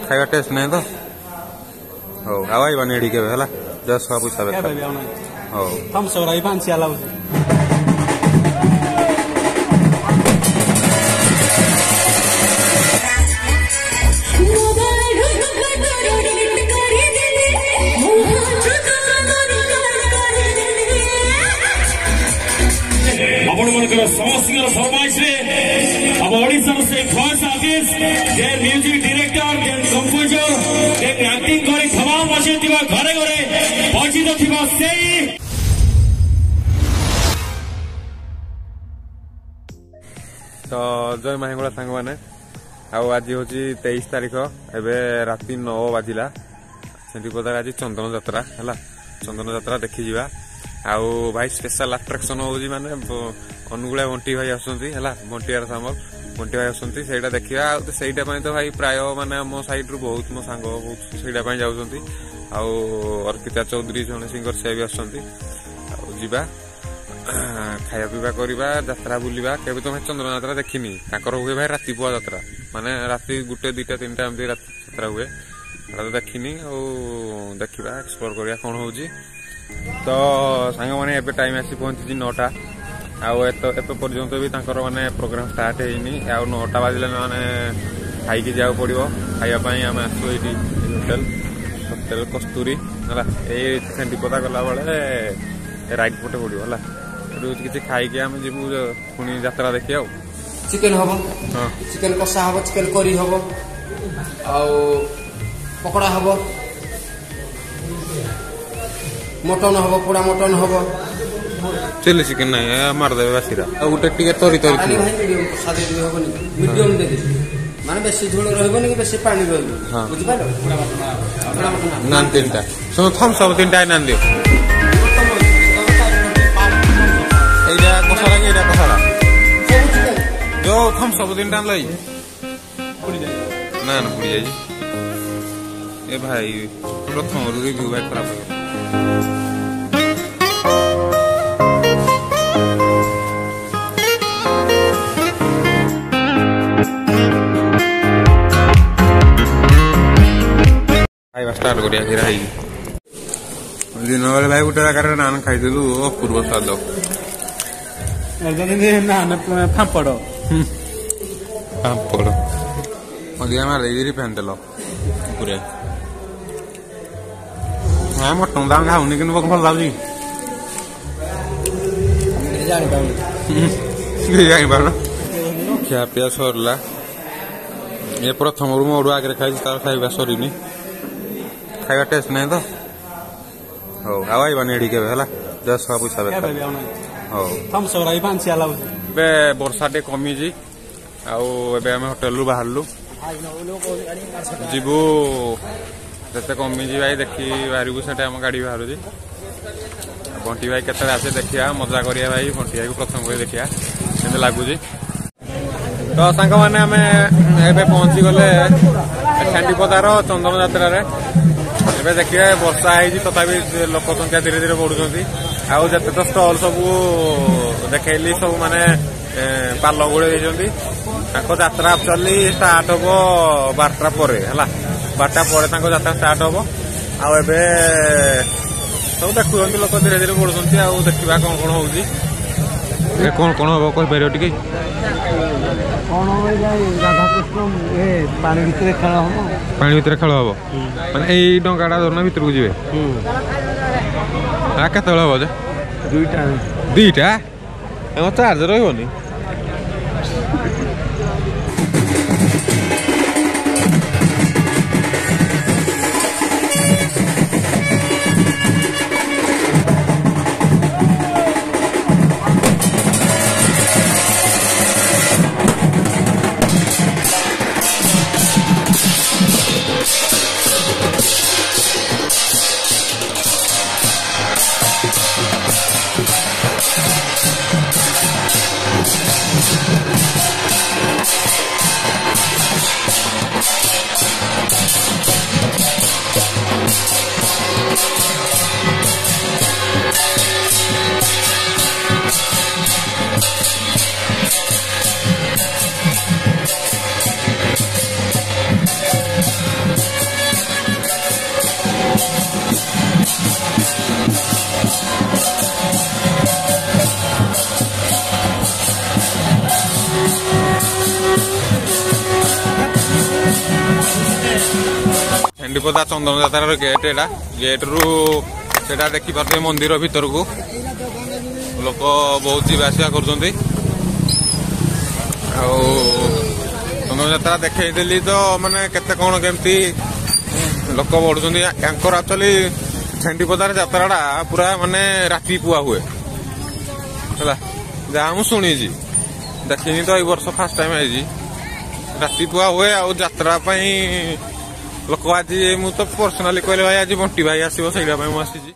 खाଇବା test नहीं तो ହଉ ଆଉ ଆଇବାନି ଏଠି କେବେ ହେଲା ଜଷ୍ଟ ପଇସା କେବେ ବି ଆଉ ନାହିଁ ହଉ ତମ ସରା ବି ପାଞ୍ଚିଆ ଲାଗୁଛି ଆପଣମାନଙ୍କର ସମସ୍ତଙ୍କର ଫରମାଇଶରେ ଆମ ଓଡ଼ିଶାର ସେ ଖାସ୍ ଆର୍ଟିଷ୍ଟ ଯେ ମ୍ୟୁଜିକ୍ ଡିରେକ୍ଟର ଯେ କମ୍ପୋଜର ଯେ ଆକ୍ଟିଂ କରି ତମାମ ବସିଥିବା ଘରେ ଘରେ ପରିଚିତ ଥିବା ସେଇ ତ ଜୟ ମାହିଙ୍ଗୁଳା ସାଙ୍ଗମାନେ ଆଉ ଆଜି ହଉଛି 23 ତାରିଖ ଏବେ ରାତି 9 ବାଜିଲା ସେଣ୍ଡିପଦାରେ ଆଜି ଚନ୍ଦନ ଯାତ୍ରା ହେଲା ଚନ୍ଦନ ଯାତ୍ରା ଦେଖିଯିବା ଆଉ ଭାଇ ସ୍ପେଶାଲ ଆଟ୍ରାକ୍ସନ ହଉଛି ମାନେ ଅନୁଗୁଳା ବଣ୍ଟି ଭାଇ ଆସୁଛନ୍ତି ହେଲା ବଣ୍ଟିଆର ସାମଲ ବଣ୍ଟି ଭାଇ ଆସୁଛନ୍ତି ସେଇଟା ଦେଖିବା ଆଉ ସେଇଟା ପାଇଁ ତ ଭାଇ ପ୍ରାୟ ମାନେ ଆମ ସାଇଡରୁ ବହୁତ ମୋ ସାଙ୍ଗ ବହୁତ ସେଇଟା ପାଇଁ ଯାଉଛନ୍ତି ଆଉ ଅର୍ପିତା ଚୌଧୁରୀ ଜଣେ ସିଙ୍ଗର ସେ ବି ଆସୁଛନ୍ତି ଆଉ ଯିବା ଖାଇବା ପିଇବା କରିବା ଯାତ୍ରା ବୁଲିବା କେବେ ତ ଭାଇ ଚନ୍ଦ୍ର ଯାତ୍ରା ଦେଖିନି ତାଙ୍କର ହୁଏ ଭାଇ ରାତି ପୁଆ ଯାତ୍ରା ମାନେ ରାତି 1, 2, 3ଟା ଏମିତି ରାତି ଯାତ୍ରା ହୁଏ ସେଟା ତ ଦେଖିନି ଆଉ ଦେଖିବା ଏକ୍ସପ୍ଲୋର କରିବା କଣ ହଉଛି ତ ସାଙ୍ଗମାନେ ଏବେ ଟାଇମ ଆସି ପହଞ୍ଚିଛି 9ଟା ଆଉ ଏବେ ପର୍ଯ୍ୟନ୍ତ ବି ତାଙ୍କର ମାନେ ପ୍ରୋଗ୍ରାମ ଷ୍ଟାର୍ଟ ହେଇନି ଆଉ 9ଟା ବାଜିଲେ ମାନେ ଖାଇକି ଯିବାକୁ ପଡିବ ଖାଇବା ପାଇଁ ଆମେ ଆସୁ ଏଇଠି ହୋଟେଲ କସ୍ତୁରୀ ହେଲା ଏଇ ସେଣ୍ଡିପଦା ଗଲାବେଳେ ରାଇଟ୍ ପଟେ ପଡିବ ହେଲା ଏଠୁ କିଛି ଖାଇକି ଆମେ ଯିବୁ ପୁଣି ଯାତ୍ରା ଦେଖି ଆଉ ଚିକେନ ହବ ଚିକେନ କଷା ହବ ଚିକେନ କରି ହବ ଆଉ ପକୋଡା ହବ मटन हम पोड़ा मटन हम चिल्ली चिकेन नहीं मारदेवे बासीरा गोटे टे तरी तरी मीडियम दे माने बेसी झोल रहबनी कि बेसी पानी रहबो बुझि पालो नान 3टा सुनो थम सब 3टा नान दियो एइडा कसाला के एइडा कसाला जो थम सब 3टा लई पुड़ी जाय ना ना पुड़ी जाय ए भाई प्रथम रिव्यू भाई खराब हो स्टार्ट करिया फिर आई दिन बेले भाई गोटे जगह नान खाइलु अपूर्व स्वाद नान फांपड़ फांपड़ अधिका मारे फैन देल पूरे हाँ मटन दाम खाऊनी कि भल लगे जापार खिया पिया सरला ये प्रथम मोड़ आगे खाई तार खाଇବା सरीनी खाଇବା टेस्ट नहीं तो ହଉ ଆଉ ଆଇବାନି ଏଠି କେବେ ହେଲା ଜଷ୍ଟ ପଇସା କେବେ ବି ଆଉ ନାହିଁ ହଉ ତମ ସରା ବି ପାଞ୍ଚିଆ ଲାଗୁଛି ଏବେ ବର୍ଷା ଟେ କମିଛି ଆଉ ଏବେ ଆମେ ହୋଟେଲରୁ ବାହାରିଲୁ ଯିବୁ ଯେତେ କମିଛି ଭାଇ ଦେଖି ବାହାରିବୁ ସେଟା ଆମ ଗାଡି ବାହାରୁଛି ବଣ୍ଟି ଭାଇ କେତେବେଳେ ଆସେ ଦେଖିବା ମଜା କରିବା ଭାଇ ବଣ୍ଟି ଭାଇକୁ ପ୍ରଥମ କରି ଦେଖିବା କେମିତି ଲାଗୁଛି ତ ସାଙ୍ଗମାନେ ଆମେ ଏବେ ପହଞ୍ଚି ଗଲେ ସେଣ୍ଡିପଦାର ଚନ୍ଦନ ଯାତ୍ରାରେ ଏବେ ଦେଖିବା ବର୍ଷା ହେଇଛି ତଥାପି ଲୋକ ସଂଖ୍ୟା ଧୀରେ ଧୀରେ ବଢୁଛନ୍ତି ଆଉ ଯେତେ ତ ଷ୍ଟଲ ସବୁ ଦେଖେଇଲି ସବୁ ମାନେ ପାଲ ଗୋଳେଇ ଦେଇଛନ୍ତି ତାଙ୍କ ଯାତ୍ରା ଆକ୍ଚୁଆଲି ଷ୍ଟାର୍ଟ ହବ 12ଟା ପରେ ହେଲା 12ଟା ପରେ ତାଙ୍କ ଯାତ୍ରା ଷ୍ଟାର୍ଟ ହବ ଆଉ ଏବେ ସବୁ ଦେଖୁଛନ୍ତି ଲୋକ ଧୀରେ ଧୀରେ ବଢୁଛନ୍ତି ଆଉ ଦେଖିବା କଣ କଣ ହଉଛି କଣ ହବ କହିପାରିବ ଟିକେ कौन राधा कृष्ण पानी भितर खेल हम पानी भितर खेल हम माने एई डंगाटा धरना भितर को जीवे आ केते हबो जे दुईटा एम चार्ज रहबोनी ଛେଣ୍ଡିପଦା ଚନ୍ଦନ ଯାତ୍ରାର ଗେଟ୍ ଏଟା ଗେଟ୍ରୁ ସେଟା ଦେଖିପାରୁଥିବେ ମନ୍ଦିର ଭିତରକୁ ଲୋକ ବହୁତ ଯିବା ଆସିବା କରୁଛନ୍ତି। ଆଉ ଚନ୍ଦନ ଯାତ୍ରା ଦେଖେଇଦେଲି ତ ମାନେ କେତେ କଣ କେମିତି ଲୋକ ବଢୁଛନ୍ତି। ୟାଙ୍କର ଆକ୍ଚୁଆଲି ଛେଣ୍ଡିପଦାର ଯାତ୍ରାଟା ପୁରା ମାନେ ରାତି ପୁଆ ହୁଏ ହେଲା, ଯାହା ମୁଁ ଶୁଣିଛି, ଦେଖିନି ତ ଏଇ ବର୍ଷ ଫାଷ୍ଟ ଟାଇମ୍ ହେଇଛି। ରାତି ପୁଆ ହୁଏ ଆଉ ଯାତ୍ରା ପାଇଁ ଲୋକ ଆଜି ମୁଁ ତ ପର୍ସନାଲି କହିଲେ ଭାଇ ଆଜି ବଣ୍ଟି ଭାଇ ଆସିବ ସେଇଟା ପାଇଁ ମୁଁ ଆସିଛି।